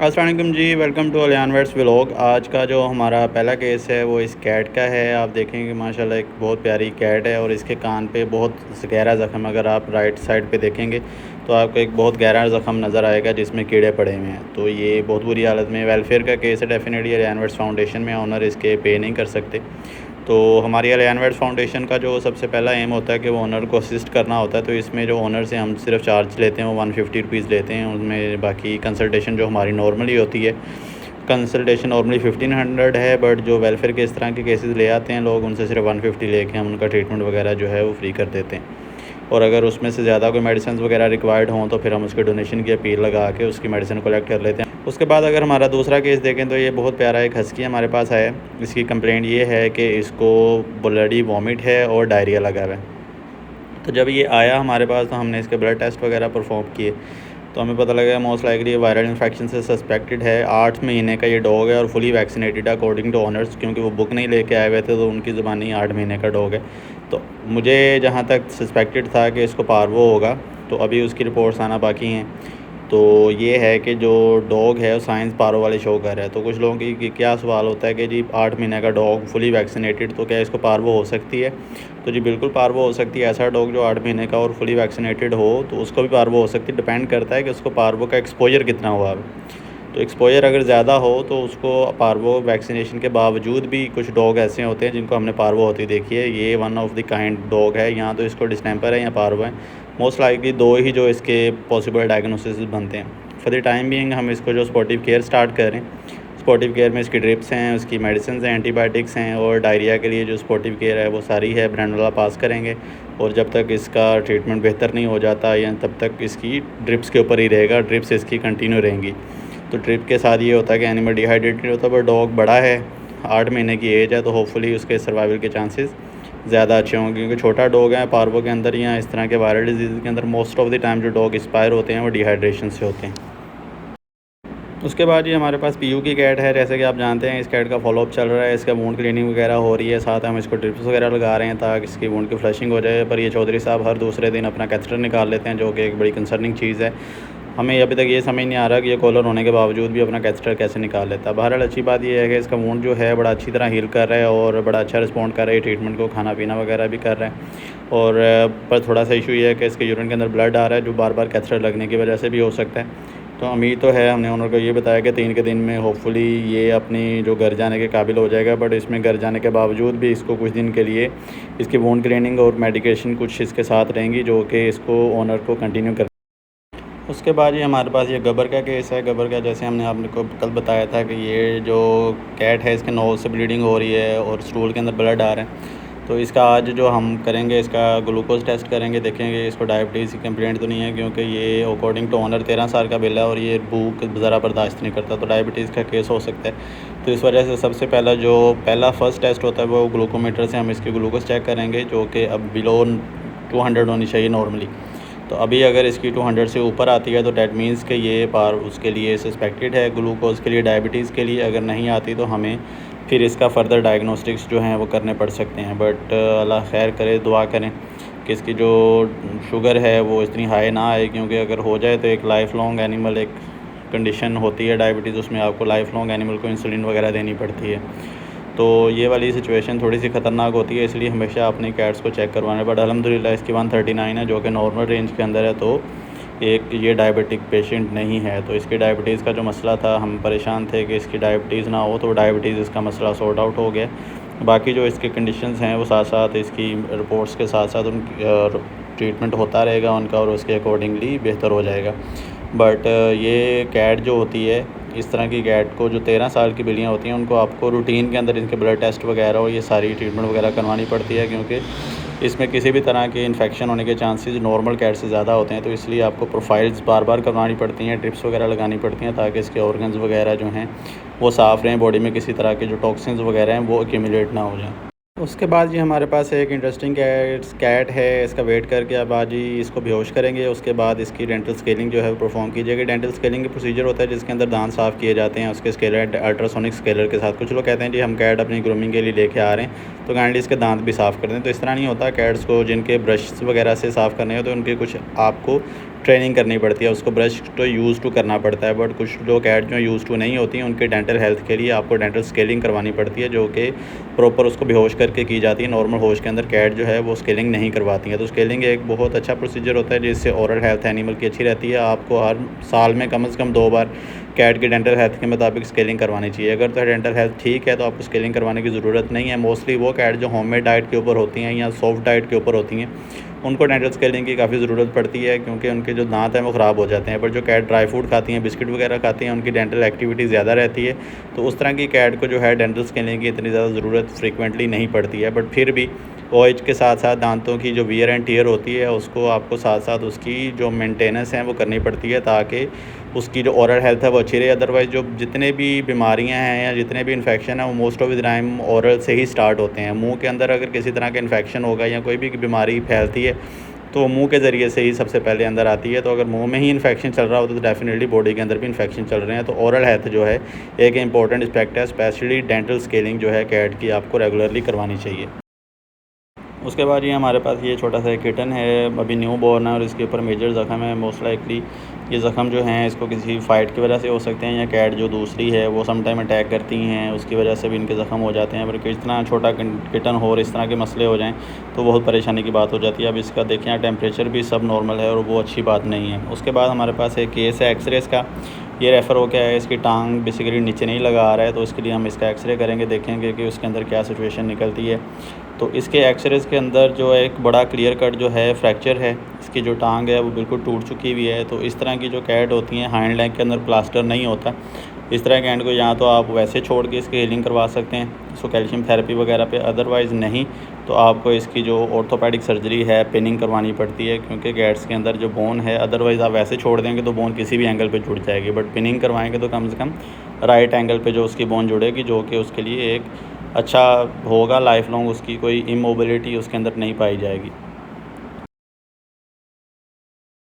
अस्सलाम वालेकुम जी, welcome to Aliyan vets vlog. आज का जो हमारा पहला केस है वो इस कैट का है। आप देखेंगे माशाल्लाह एक बहुत प्यारी कैट है और इसके कान पे बहुत गहरा ज़ख़म, अगर आप राइट साइड पे देखेंगे तो आपको एक बहुत गहरा ज़ख़म नज़र आएगा जिसमें कीड़े पड़े हुए हैं। तो ये बहुत बुरी हालत में वेलफेयर का केस है। डेफिनेटली अलियान वेट्स फाउंडेशन में ऑनर इसके पे नहीं कर सकते। तो हमारी अलियान वेट्स फाउंडेशन का जो सबसे पहला एम होता है कि वो ओनर को असिस्ट करना होता है। तो इसमें जो ओनर से हम सिर्फ चार्ज लेते हैं वो 150 रुपीज़ लेते हैं। उसमें बाकी कंसल्टेशन जो हमारी नॉर्मली होती है, कंसल्टेशन नॉर्मली 1500 है, बट जो वेलफेयर के इस तरह के केसेस ले आते हैं लोग, उनसे सिर्फ 150 लेके हम उनका ट्रीटमेंट वगैरह जो है वो फ्री कर देते हैं। और अगर उसमें से ज़्यादा कोई मेडिसिन वगैरह रिक्वायर्ड हों तो फिर हम उसके डोनेशन की अपील लगा के उसकी मेडिसिन कलेक्ट कर लेते हैं। उसके बाद अगर हमारा दूसरा केस देखें तो ये बहुत प्यारा एक हस्की हमारे पास आया है। इसकी कंप्लेंट ये है कि इसको ब्लडी वॉमिट है और डायरिया लगा हुआ है। तो जब ये आया हमारे पास तो हमने इसके ब्लड टेस्ट वगैरह परफॉर्म किए तो हमें पता लगा मोस्ट लाइकली वायरल इन्फेक्शन से सस्पेक्टेड है। 8 महीने का ये डॉग है और फुली वैक्सीनेटेड है अकॉर्डिंग टू ऑनर्स, क्योंकि वो बुक नहीं लेके आए हुए थे तो उनकी ज़बानी 8 महीने का डॉग है। तो मुझे जहाँ तक सस्पेक्टेड था कि इसको पार्वो होगा, तो अभी उसकी रिपोर्ट्स आना बाकी हैं। तो ये है कि जो डॉग है वो साइंस पारो वाले शो कर रहा है। तो कुछ लोगों की क्या सवाल होता है कि जी 8 महीने का डॉग फुली वैक्सीनेटेड, तो क्या इसको पार्वो हो सकती है? तो जी बिल्कुल पार्वो हो सकती है। ऐसा डॉग जो 8 महीने का और फुली वैक्सीनेटेड हो तो उसको भी पार्वो हो सकती है। डिपेंड करता है कि उसको पार्वो का एक्सपोजर कितना हुआ है। तो एक्सपोजर अगर ज़्यादा हो तो उसको पार्वो वैक्सीनेशन के बावजूद भी कुछ डॉग ऐसे होते हैं जिनको हमने पार्वो होती देखी है। ये one of the kind dog है, यहाँ तो इसको डिस्टेंपर है या पार्वो है। मोस्ट लाइकली दो ही जो इसके पॉसिबल डायग्नोसिस बनते हैं। फॉर द टाइम बीइंग हम इसको जो स्पोर्टिव केयर स्टार्ट करें, स्पोर्टिव केयर में इसकी ड्रिप्स हैं, उसकी मेडिसिन हैं, एंटीबायोटिक्स हैं, और डायरिया के लिए जो स्पोर्टिव केयर है वो सारी है ब्रांडोला पास करेंगे। और जब तक इसका ट्रीटमेंट बेहतर नहीं हो जाता या तब तक इसकी ड्रिप्स के ऊपर ही रहेगा, ड्रिप्स इसकी कंटिन्यू रहेंगी। तो ड्रिप के साथ ये होता है कि एनिमल डिहाइड्रेटेड होता है, पर डॉग बड़ा है, 8 महीने की एज है, तो होपफुली उसके सर्वाइवल के चांसेस ज़्यादा अच्छे होंगे, क्योंकि छोटा डॉग है। पार्वो के अंदर या इस तरह के वायरल डिजीज़ के अंदर मोस्ट ऑफ द टाइम जो डॉग एक्सपायर होते हैं वो डिहाइड्रेशन से होते हैं। उसके बाद ये हमारे पास पीयू की कैट है। जैसे कि आप जानते हैं इस कैट का फॉलोअप चल रहा है, इसका वुंड क्लीनिंग वगैरह हो रही है, साथ हम इसको ड्रिप्स वगैरह लगा रहे हैं ताकि इसकी वुंड की फ्लशिंग हो जाए। पर ये चौधरी साहब हर दूसरे दिन अपना कैथेटर निकाल लेते हैं, जो कि एक बड़ी कंसर्निंग चीज़ है। हमें अभी तक ये समझ नहीं आ रहा कि ये कॉलर होने के बावजूद भी अपना कैथेटर कैसे निकाल लेता है। बहरहाल अच्छी बात ये है कि इसका वुंड जो है बड़ा अच्छी तरह हील कर रहा है और बड़ा अच्छा रिस्पॉन्ड कर रहा है ट्रीटमेंट को, खाना पीना वगैरह भी कर रहा है। और पर थोड़ा सा इशू ये है कि इसके यूरिन के अंदर ब्लड आ रहा है, जो बार बार कैथेटर लगने की वजह से भी हो सकता है। तो उम्मीद तो है, हमने ओनर को ये बताया कि 3 के दिन में होपफुली ये अपनी जो घर जाने के काबिल हो जाएगा। बट इसमें घर जाने के बावजूद भी इसको कुछ दिन के लिए इसकी वुंड क्लीनिंग और मेडिकेशन कुछ इसके साथ रहेंगी, जो कि इसको ओनर को कंटिन्यू कर। उसके बाद ये हमारे पास ये गब्बर का केस है। गब्बर का जैसे हमने आपको कल बताया था कि ये जो कैट है इसके नोज़ से ब्लीडिंग हो रही है और स्टूल के अंदर ब्लड आ रहा है। तो इसका आज जो हम करेंगे, इसका ग्लूकोज टेस्ट करेंगे, देखेंगे इसको डायबिटीज़ की कंप्लेंट तो नहीं है, क्योंकि ये अकॉर्डिंग टू ओनर 13 साल का बिल है और ये भूख ज़रा बर्दाश्त नहीं करता, तो डायबिटीज़ का केस हो सकता है। तो इस वजह से सबसे पहला फर्स्ट टेस्ट होता है वो ग्लूकोमीटर से हम इसकी ग्लूकोज चेक करेंगे, जो कि अब बिलो 200 होनी चाहिए नॉर्मली। तो अभी अगर इसकी 200 से ऊपर आती है तो डैट मीन्स कि ये पार उसके लिए सस्पेक्टेड है ग्लूकोज के लिए, डायबिटीज़ के लिए। अगर नहीं आती तो हमें फिर इसका फ़र्दर डायग्नोस्टिक्स जो हैं वो करने पड़ सकते हैं। बट अल्लाह खैर करे, दुआ करें कि इसकी जो शुगर है वो इतनी हाई ना आए, क्योंकि अगर हो जाए तो एक लाइफ लॉन्ग एनिमल एक कंडीशन होती है डायबिटीज़, उसमें आपको लाइफ लॉन्ग एनिमल को इंसुलिन वगैरह देनी पड़ती है। तो ये वाली सिचुएशन थोड़ी सी ख़तरनाक होती है, इसलिए हमेशा अपने कैट्स को चेक करवाना। बट अल्हम्दुलिल्लाह इसकी 139 है, जो कि नॉर्मल रेंज के अंदर है। तो एक ये डायबिटिक पेशेंट नहीं है। तो इसकी डायबिटीज़ का जो मसला था, हम परेशान थे कि इसकी डायबिटीज़ ना हो, तो डायबिटीज़ इसका मसला सॉर्ट आउट हो गया। बाकी जो इसके कंडीशंस हैं वो साथ साथ इसकी रिपोर्ट्स के साथ साथ उनकी ट्रीटमेंट होता रहेगा उनका, और उसके अकॉर्डिंगली बेहतर हो जाएगा। बट ये कैट जो होती है, इस तरह की कैट को जो 13 साल की बिल्लियाँ होती हैं, उनको आपको रूटीन के अंदर इनके ब्लड टेस्ट वगैरह और ये सारी ट्रीटमेंट वगैरह करवानी पड़ती है, क्योंकि इसमें किसी भी तरह के इन्फेक्शन होने के चांसेस नॉर्मल कैट से ज़्यादा होते हैं। तो इसलिए आपको प्रोफाइल्स बार बार करवानी पड़ती हैं, ड्रिप्स वगैरह लगानी पड़ती हैं, ताकि इसके ऑर्गन्स वगैरह जो हैं वो साफ़ रहें, बॉडी में किसी तरह के जो टॉक्सिन्स वगैरह हैं वो एक्यूमुलेट ना हो जाएँ। उसके बाद ये हमारे पास एक इंटरेस्टिंग कैट है। इसका वेट करके अब आज ही इसको बेहोश करेंगे। उसके बाद इसकी डेंटल स्केलिंग जो है वो परफॉर्म की जाएगी। डेंटल स्केलिंग का प्रोसीजर होता है जिसके अंदर दांत साफ़ किए जाते हैं उसके स्केलर, अल्ट्रासोनिक स्केलर के साथ। कुछ लोग कहते हैं जी हम कैट अपनी ग्रूमिंग के लिए लेके आ रहे हैं तो काइंडली इसके दांत भी साफ़ कर दें। तो इस तरह नहीं होता। कैट्स को जिनके ब्रश वगैरह से साफ़ करने हैं तो उनके कुछ आपको ट्रेनिंग करनी पड़ती है, उसको ब्रश तो यूज़ टू करना पड़ता है। बट कुछ जो कैट जो यूज़ टू नहीं होती हैं उनके डेंटल हेल्थ के लिए आपको डेंटल स्केलिंग करवानी पड़ती है, जो कि प्रॉपर उसको बेहोश करके की जाती है। नॉर्मल होश के अंदर कैट जो है वो स्केलिंग नहीं करवाती हैं। तो स्केलिंग एक बहुत अच्छा प्रोसीजर होता है जिससे ओरल हेल्थ एनिमल की अच्छी रहती है। आपको हर साल में कम से कम 2 बार कैट की डेंटल हेल्थ के मुताबिक स्केलिंग करवानी चाहिए। अगर तो डेंटल हेल्थ ठीक है तो आपको स्केलिंग करवाने की ज़रूरत नहीं है। मोस्टली वो कैट जो होममेड डाइट के ऊपर होती हैं या सॉफ्ट डाइट के ऊपर होती हैं उनको डेंटल स्केलिंग की काफ़ी ज़रूरत पड़ती है, क्योंकि उनके जो दांत हैं वो ख़राब हो जाते हैं। पर जो कैट ड्राई फूड खाती हैं, बिस्किट वगैरह खाती हैं, उनकी डेंटल एक्टिविटी ज़्यादा रहती है, तो उस तरह की कैट को जो है डेंटल स्केलिंग की इतनी ज़्यादा ज़रूरत फ्रीक्वेंटली नहीं पड़ती है। बट फिर भी एज के साथ साथ दांतों की जो वियर एंड टियर होती है उसको आपको साथ साथ उसकी जो मेंटेनेंस है वो करनी पड़ती है, ताकि उसकी जो ओरल हेल्थ है वो अच्छी रहे। अदरवाइज़ जो जितने भी बीमारियां हैं या जितने भी इन्फेक्शन है वो most of the time oral से ही स्टार्ट होते हैं। मुंह के अंदर अगर किसी तरह का इन्फेक्शन होगा या कोई भी बीमारी फैलती है तो मुंह के ज़रिए से ही सबसे पहले अंदर आती है। तो अगर मुंह में ही इन्फेक्शन चल रहा होता है तो डेफिनेटली बॉडी के अंदर भी इन्फेक्शन चल रहे हैं। तो ओरल हेल्थ जो है एक इंपॉर्टेंट एस्पेक्ट है, स्पेशली डेंटल स्केलिंग जो है कैट की आपको रेगुलरली करवानी चाहिए। उसके बाद ये हमारे पास ये छोटा सा किटन है, अभी न्यू बॉर्न है और इसके ऊपर मेजर ज़ख़म है। मोस्ट लाइकली ये ज़ख़म जो हैं इसको किसी फ़ाइट की वजह से हो सकते हैं, या कैट जो दूसरी है वो सम टाइम अटैक करती हैं, उसकी वजह से भी इनके ज़ख़म हो जाते हैं। पर इतना छोटा किटन हो और इस तरह के मसले हो जाएँ तो बहुत परेशानी की बात हो जाती है। अब इसका देखें यहाँ टेम्परेचर भी सब नॉर्मल है और वो अच्छी बात नहीं है। उसके बाद हमारे पास एक केस है एक्सरेस का, ये रेफ़र हो गया है, इसकी टांग बेसिकली नीचे नहीं लगा आ रहा है, तो इसके लिए हम इसका एक्सरे करेंगे, देखेंगे कि उसके अंदर क्या सिचुएशन निकलती है। तो इसके एक्सरेज़ के अंदर जो है एक बड़ा क्लियर कट जो है फ्रैक्चर है, इसकी जो टांग है वो बिल्कुल टूट चुकी हुई है। तो इस तरह की जो कैट होती हैं हाइंड लेग के अंदर प्लास्टर नहीं होता, इस तरह के एंड को या तो आप वैसे छोड़ के इसकी हीलिंग करवा सकते हैं इसको कैल्शियम थेरेपी वगैरह पे, अदरवाइज़ नहीं तो आपको इसकी जो ऑर्थोपेडिक सर्जरी है पिनिंग करवानी पड़ती है, क्योंकि कैट्स के अंदर जो बोन है अदरवाइज़ आप वैसे छोड़ देंगे तो बोन किसी भी एंगल पे जुड़ जाएगी, बट पिनिंग करवाएंगे तो कम से कम राइट एंगल पे जो उसकी बोन जुड़ेगी, जो कि उसके लिए एक अच्छा होगा, लाइफ लॉन्ग उसकी कोई इमोबिलिटी उसके अंदर नहीं पाई जाएगी।